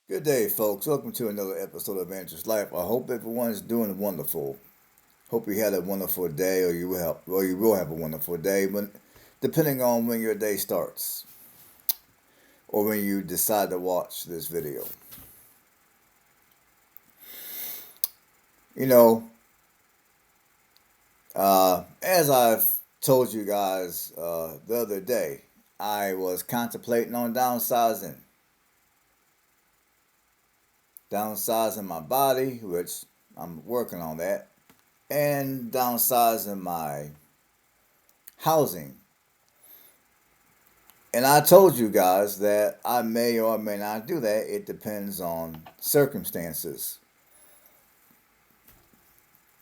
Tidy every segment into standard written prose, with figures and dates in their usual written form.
Good day, folks. Welcome to another episode of Andrew's Life. I hope everyone's doing wonderful. Hope you had a wonderful day, or you will have a wonderful day. When, depending on when your day starts, or when you decide to watch this video. You know, as I've told you guys the other day, I was contemplating on downsizing my body, which I'm working on that, and downsizing my housing. And I told you guys that I may or may not do that. It depends on circumstances.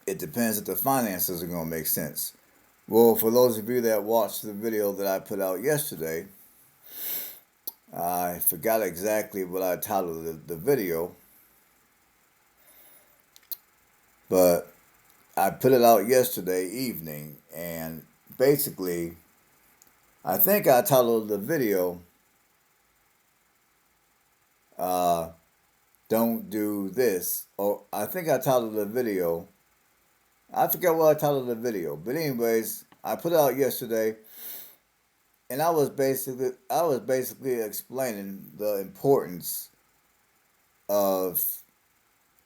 It depends if the finances are going to make sense. Well, for those of you that watched the video that I put out yesterday, I forgot exactly what I titled the video, but I put it out yesterday evening, and basically, I think I titled the video, uh, Don't Do This, or I think I titled the video, I forget what I titled the video, but anyways, I put it out yesterday, and I was basically explaining the importance of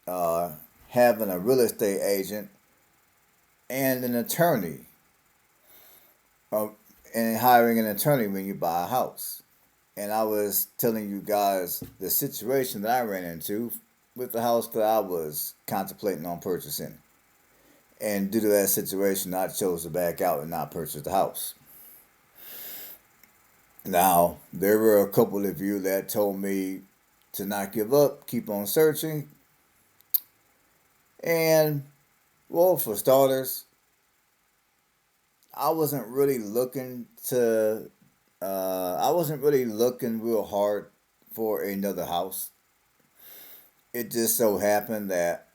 uh, having a real estate agent and an attorney, uh, and hiring an attorney when you buy a house. And I was telling you guys the situation that I ran into with the house that I was contemplating on purchasing. And due to that situation, I chose to back out and not purchase the house. Now, there were a couple of you that told me to not give up, keep on searching. And, well, for starters, I wasn't really looking I wasn't really looking real hard for another house. It just so happened that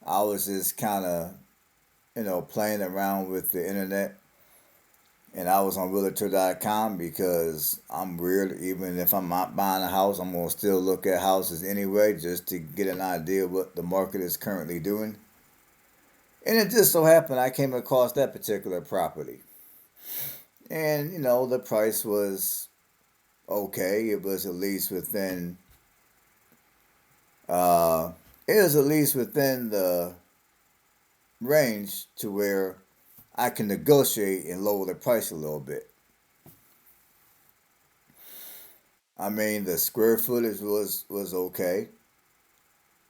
I was just kind of, playing around with the internet, and I was on realtor.com because I'm weird. Even if I'm not buying a house, I'm going to still look at houses anyway just to get an idea of what the market is currently doing. And it just so happened I came across that particular property. And, the price was okay. Uh, it was at least within the range to where I can negotiate and lower the price a little bit. I mean, the square footage was okay.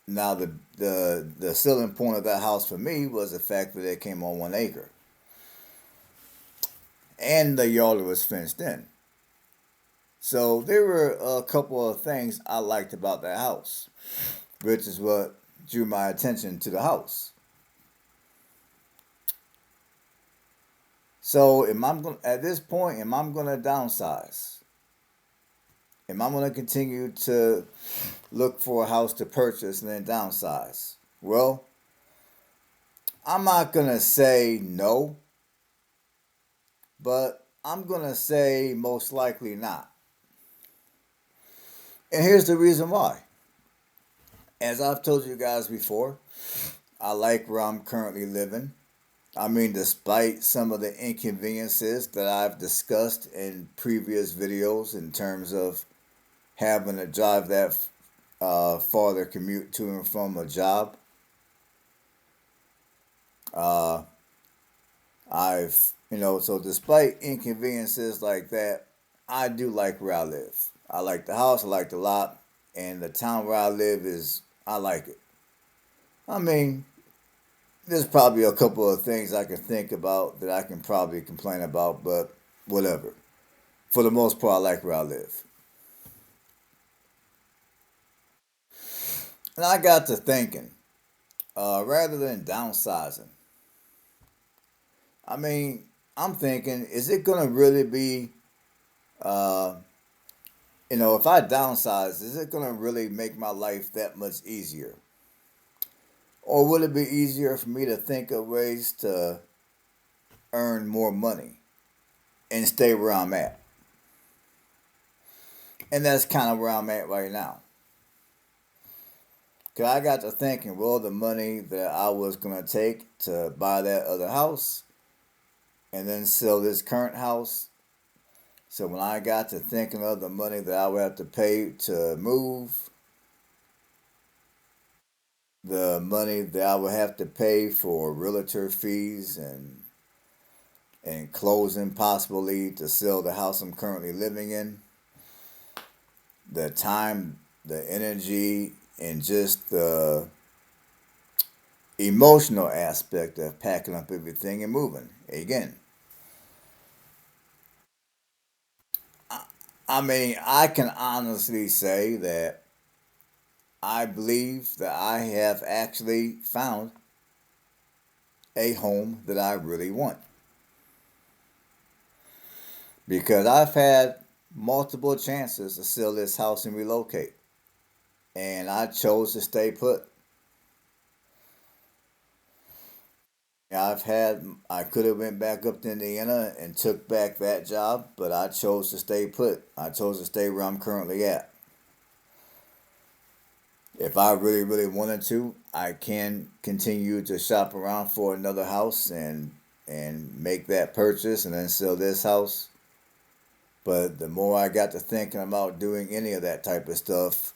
Now the selling point of that house for me was the fact that it came on 1 acre, and the yard was fenced in. So there were a couple of things I liked about that house, which is what drew my attention to the house. So at this point, am I gonna downsize? Am I gonna continue to look for a house to purchase and then downsize? Well, I'm not gonna say no, but I'm gonna say most likely not. And here's the reason why. As I've told you guys before, I like where I'm currently living. I mean, despite some of the inconveniences that I've discussed in previous videos in terms of having to drive that farther commute to and from a job, uh, so despite inconveniences like that, I do like where I live. I like the house, I like the lot, and the town where I live I like it. I mean, there's probably a couple of things I can think about that I can probably complain about, but whatever. For the most part, I like where I live. And I got to thinking, rather than downsizing, I mean, I'm thinking, is it going to really be, uh, if I downsize, is it going to really make my life that much easier? Or would it be easier for me to think of ways to earn more money and stay where I'm at? And that's kind of where I'm at right now. Cause I got to thinking, well, the money that I was gonna take to buy that other house and then sell this current house. So when I got to thinking of the money that I would have to pay to move, the money that I would have to pay for realtor fees and closing possibly to sell the house I'm currently living in, the time, the energy, and just the emotional aspect of packing up everything and moving. Again, I mean, I can honestly say that I believe that I have actually found a home that I really want. Because I've had multiple chances to sell this house and relocate. And I chose to stay put. I could have went back up to Indiana and took back that job, but I chose to stay put. I chose to stay where I'm currently at. If I really, really wanted to, I can continue to shop around for another house and make that purchase and then sell this house. But the more I got to thinking about doing any of that type of stuff,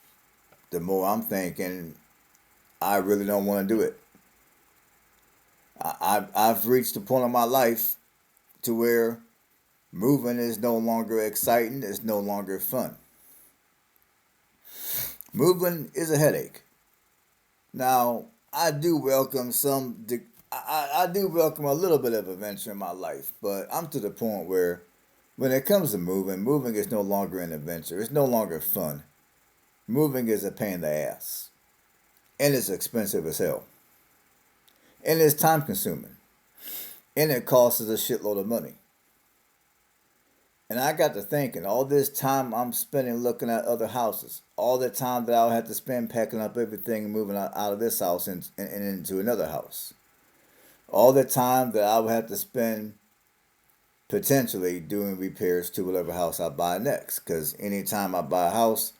the more I'm thinking I really don't want to do it. I've reached a point in my life to where moving is no longer exciting. It's no longer fun. Moving is a headache. Now, I do welcome I do welcome a little bit of adventure in my life, but I'm to the point where when it comes to moving is no longer an adventure. It's no longer fun. Moving is a pain in the ass. And it's expensive as hell. And it's time consuming. And it costs us a shitload of money. And I got to thinking, all this time I'm spending looking at other houses, all the time that I'll have to spend packing up everything and moving out of this house and into another house, all the time that I would have to spend potentially doing repairs to whatever house I buy next. Because anytime I buy a house,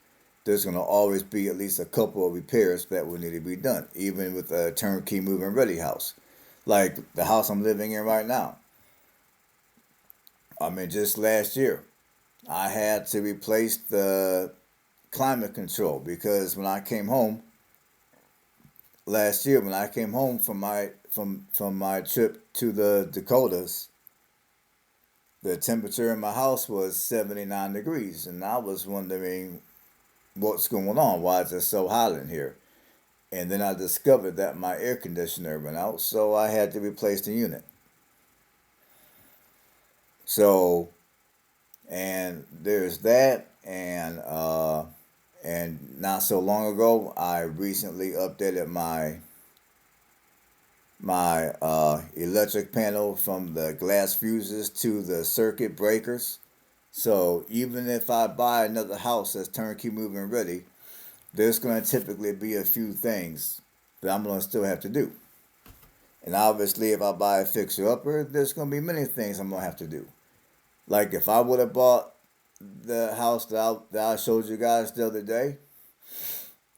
there's going to always be at least a couple of repairs that will need to be done, even with a turnkey move-in ready house. Like the house I'm living in right now. I mean, just last year, I had to replace the climate control because when I came home last year, when I came home from my trip to the Dakotas, the temperature in my house was 79 degrees, and I was wondering what's going on. Why is it so hot in here? And then I discovered that my air conditioner went out, so I had to replace the unit. So, and there's that, and not so long ago, I recently updated my electric panel from the glass fuses to the circuit breakers. So even if I buy another house that's turnkey moving ready, there's going to typically be a few things that I'm going to still have to do. And obviously, if I buy a fixer upper, there's going to be many things I'm going to have to do. Like if I would have bought the house that I showed you guys the other day,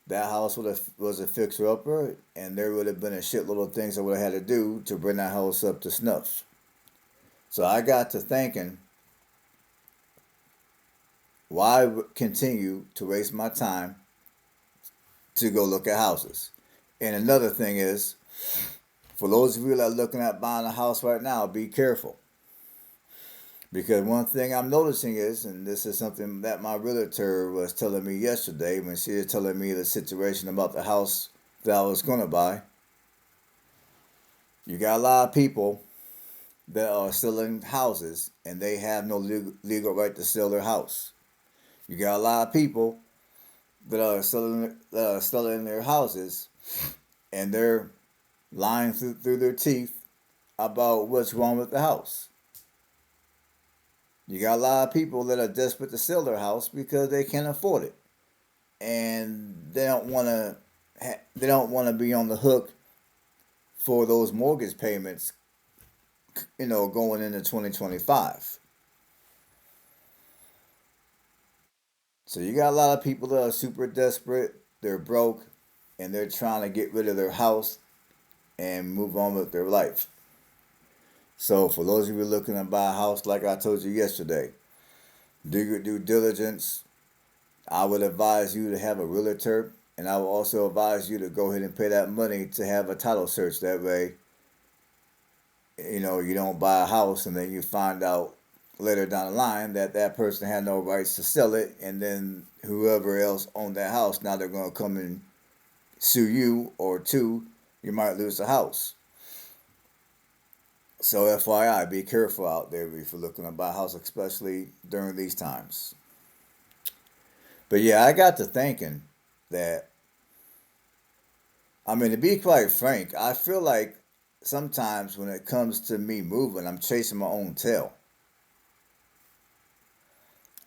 that house would have was a fixer upper, and there would have been a shitload of things I would have had to do to bring that house up to snuff. So I got to thinking, why continue to waste my time to go look at houses? And another thing is, for those of you that are looking at buying a house right now, be careful. Because one thing I'm noticing is, and this is something that my realtor was telling me yesterday when she was telling me the situation about the house that I was going to buy, you got a lot of people that are selling houses and they have no legal right to sell their house. You got a lot of people that are selling their houses and they're lying through their teeth about what's wrong with the house. You got a lot of people that are desperate to sell their house because they can't afford it, and they don't want to be on the hook for those mortgage payments, going into 2025. So you got a lot of people that are super desperate, they're broke, and they're trying to get rid of their house and move on with their life. So for those of you looking to buy a house, like I told you yesterday, do your due diligence. I would advise you to have a realtor, and I will also advise you to go ahead and pay that money to have a title search. That way, you don't buy a house and then you find out later down the line that that person had no rights to sell it, and then whoever else owned that house, now they're going to come and sue you, or two, you might lose the house. So FYI, be careful out there if you're looking to buy a house, especially during these times. But yeah, I got to thinking that, I mean, to be quite frank, I feel like sometimes when it comes to me moving, I'm chasing my own tail.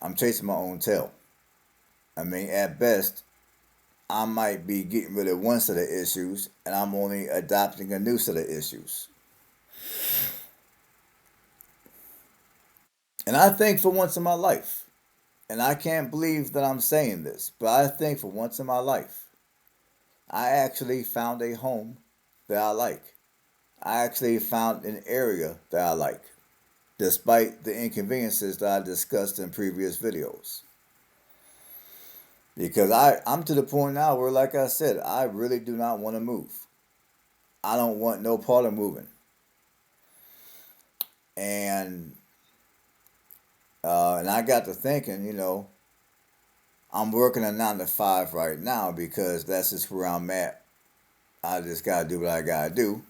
I'm chasing my own tail. I mean, at best, I might be getting rid of one set of issues and I'm only adopting a new set of issues. And I think for once in my life, and I can't believe that I'm saying this, but I think for once in my life, I actually found a home that I like. I actually found an area that I like, despite the inconveniences that I discussed in previous videos. Because I'm to the point now where, like I said, I really do not want to move. I don't want no part of moving. And and I got to thinking, I'm working a 9 to 5 right now because that's just where I'm at. I just gotta do what I gotta do.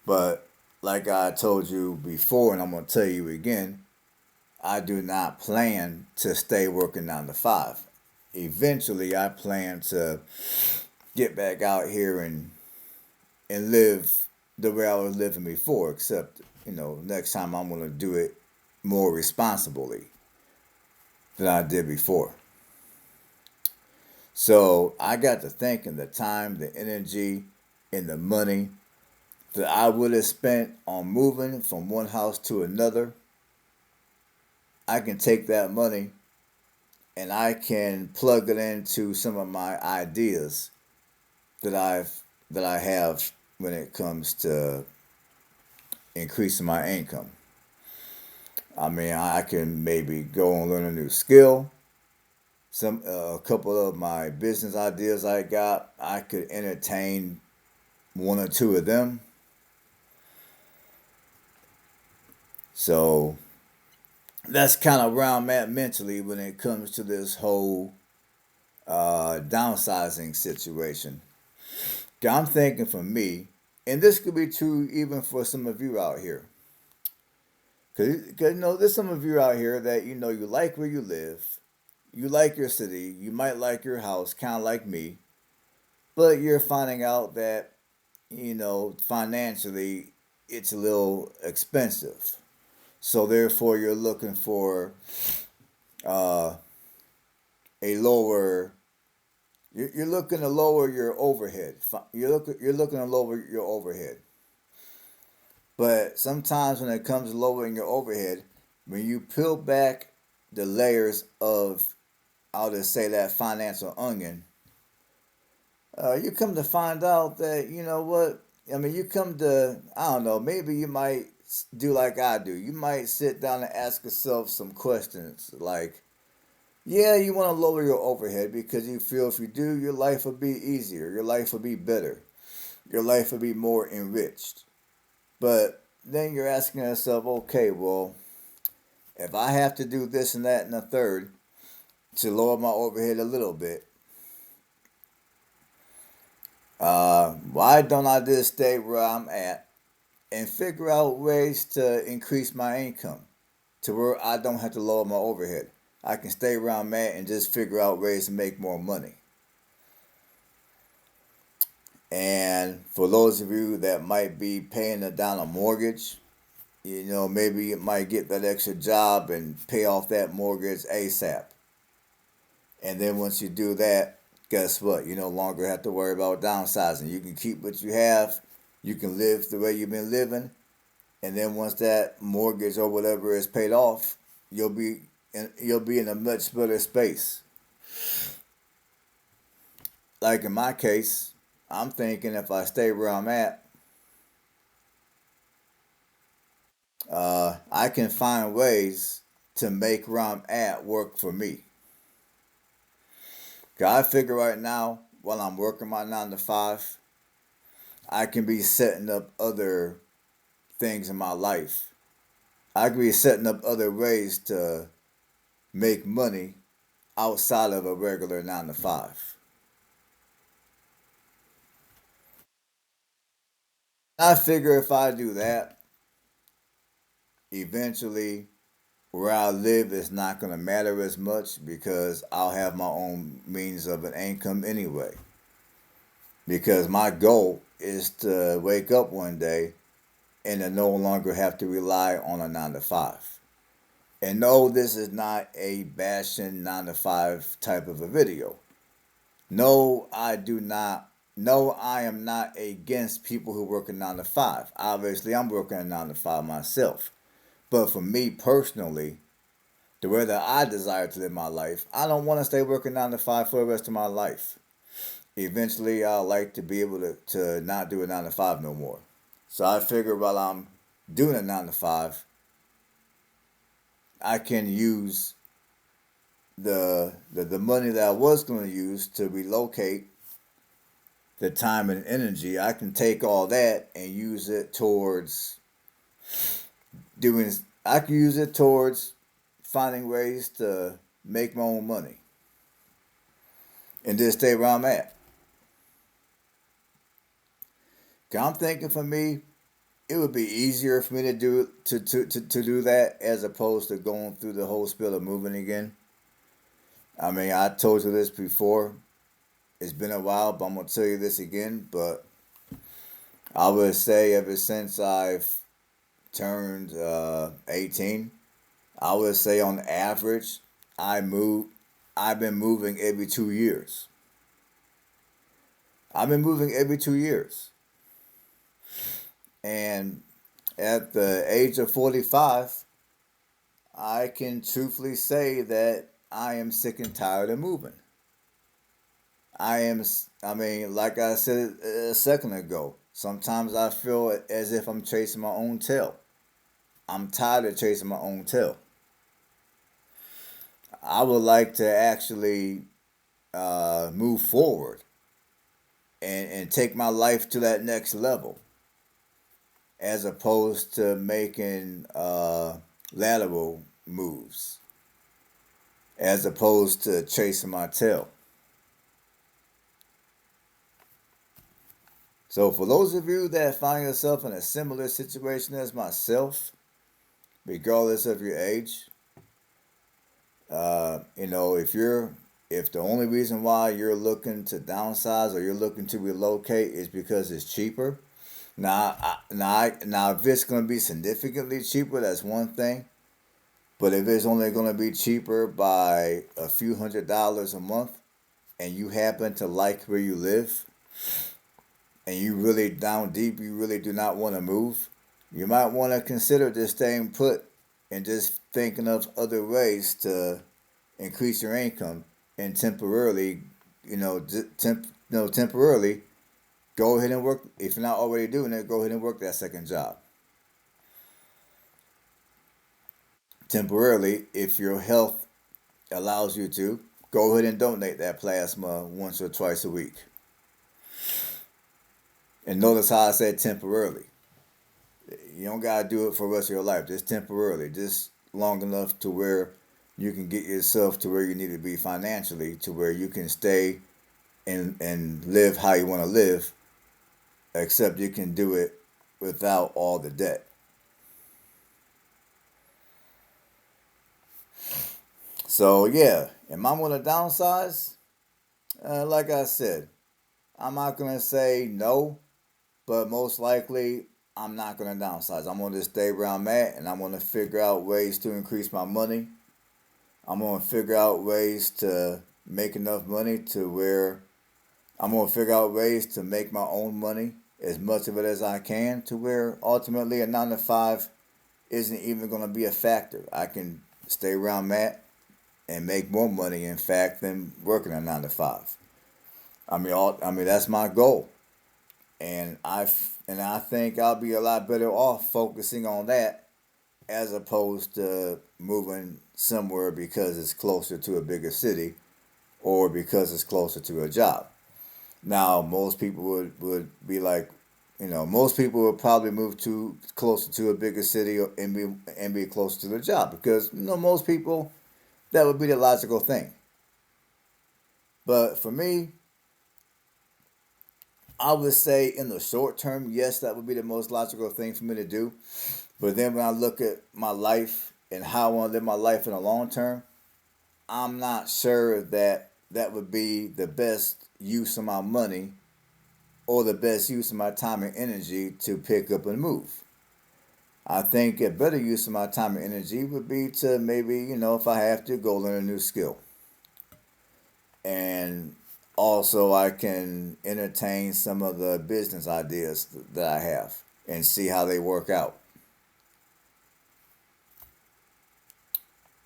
But like I told you before, and I'm gonna tell you again, I do not plan to stay working 9 to 5. Eventually, I plan to get back out here and live the way I was living before. Except, next time I'm gonna do it more responsibly than I did before. So I got to thinking the time, the energy, and the money that I would have spent on moving from one house to another. I can take that money and I can plug it into some of my ideas that I have when it comes to increasing my income. I mean, I can maybe go and learn a new skill. A couple of my business ideas I got, I could entertain one or two of them. So that's kind of where I'm at mentally when it comes to this whole downsizing situation. I'm thinking for me, and this could be true even for some of you out here. Because there's some of you out here that you like where you live, you like your city, you might like your house, kind of like me, but you're finding out that financially it's a little expensive. So therefore, you're looking for uh, a lower. You're looking to lower your overhead. You're looking to lower your overhead. But sometimes when it comes to lowering your overhead, when you peel back the layers of, I'll just say that financial onion, you come to find out that you know what. I mean, you come to, I don't know, maybe you might do like I do. You might sit down and ask yourself some questions like, yeah, you want to lower your overhead because you feel if you do, your life will be easier, your life will be better, your life will be more enriched. But then you're asking yourself, okay, well, if I have to do this and that and the third to lower my overhead a little bit, why don't I just stay where I'm at and figure out ways to increase my income to where I don't have to lower my overhead? I can stay where I'm at and just figure out ways to make more money. And for those of you that might be paying down a mortgage, maybe you might get that extra job and pay off that mortgage ASAP. And then once you do that, guess what? You no longer have to worry about downsizing. You can keep what you have. You can live the way you've been living. And then once that mortgage or whatever is paid off, you'll be in a much better space. Like in my case, I'm thinking if I stay where I'm at, I can find ways to make where I'm at work for me. 'Cause I figure right now, while I'm working my 9 to 5, I can be setting up other things in my life. I can be setting up other ways to make money outside of a regular 9 to 5. I figure if I do that, eventually where I live is not going to matter as much because I'll have my own means of an income anyway. Because my goal is to wake up one day and to no longer have to rely on a 9 to 5. And no, this is not a bashing 9 to 5 type of a video. No, I do not. No, I am not against people who work a 9 to 5. Obviously, I'm working a 9 to 5 myself. But for me personally, the way that I desire to live my life, I don't want to stay working 9 to 5 for the rest of my life. Eventually, I'd like to be able to not do a 9 to 5 no more. So I figure while I'm doing a 9 to 5, I can use the money that I was going to use to relocate, the time and energy. I can take all that and use it towards doing. I can use it towards finding ways to make my own money and just stay where I'm at. 'Cause I'm thinking for me, it would be easier for me to do that as opposed to going through the whole spiel of moving again. I mean, I told you this before. It's been a while, but I'm gonna tell you this again. But I would say ever since I've turned 18, I would say on average, I move. I've been moving every 2 years. I've been moving every 2 years, and at the age of 45, I can truthfully say that I am sick and tired of moving. I am. I mean, like I said a second ago, sometimes I feel as if I'm chasing my own tail. I'm tired of chasing my own tail. I would like to actually move forward and take my life to that next level, as opposed to making lateral moves, as opposed to chasing my tail. So, for those of you that find yourself in a similar situation as myself, regardless of your age, if the only reason why you're looking to downsize or you're looking to relocate is because it's cheaper. Now, if it's going to be significantly cheaper, that's one thing. But if it's only going to be cheaper by a few $100s a month, and you happen to like where you live, and you really down deep, you really do not want to move, you might want to consider just staying put and just thinking of other ways to increase your income and temporarily, temporarily go ahead and work. If you're not already doing it, go ahead and work that second job. Temporarily, if your health allows you to, go ahead and donate that plasma once or twice a week. And notice how I said temporarily. You don't gotta do it for the rest of your life. Just temporarily, just long enough to where you can get yourself to where you need to be financially, to where you can stay and live how you want to live, except you can do it without all the debt. So yeah, am I gonna downsize? Like I said, I'm not gonna say no, but most likely I'm not gonna downsize. I'm gonna stay where I'm at, and I'm gonna figure out ways to increase my money. I'm gonna figure out ways to make enough money to where I'm gonna figure out ways to make my own money, as much of it as I can, to where ultimately a 9 to 5 isn't even gonna be a factor. I can stay where I'm at and make more money, in fact, than working a 9 to 5. I mean that's my goal, and I think I'll be a lot better off focusing on that as opposed to moving somewhere because it's closer to a bigger city or because it's closer to a job. Now, most people would be like, most people would probably move to closer to a bigger city and be closer to their job because most people that would be the logical thing. But for me, I would say in the short term, yes, that would be the most logical thing for me to do. But then when I look at my life and how I want to live my life in the long term, I'm not sure that that would be the best use of my money or the best use of my time and energy to pick up and move. I think a better use of my time and energy would be to maybe, if I have to, go learn a new skill. And also, I can entertain some of the business ideas that I have and see how they work out.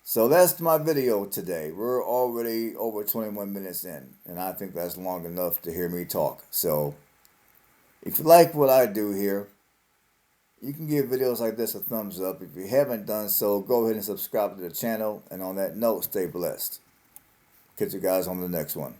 So that's my video today. We're already over 21 minutes in, and I think that's long enough to hear me talk. So if you like what I do here, you can give videos like this a thumbs up. If you haven't done so, go ahead and subscribe to the channel. And on that note, stay blessed. Catch you guys on the next one.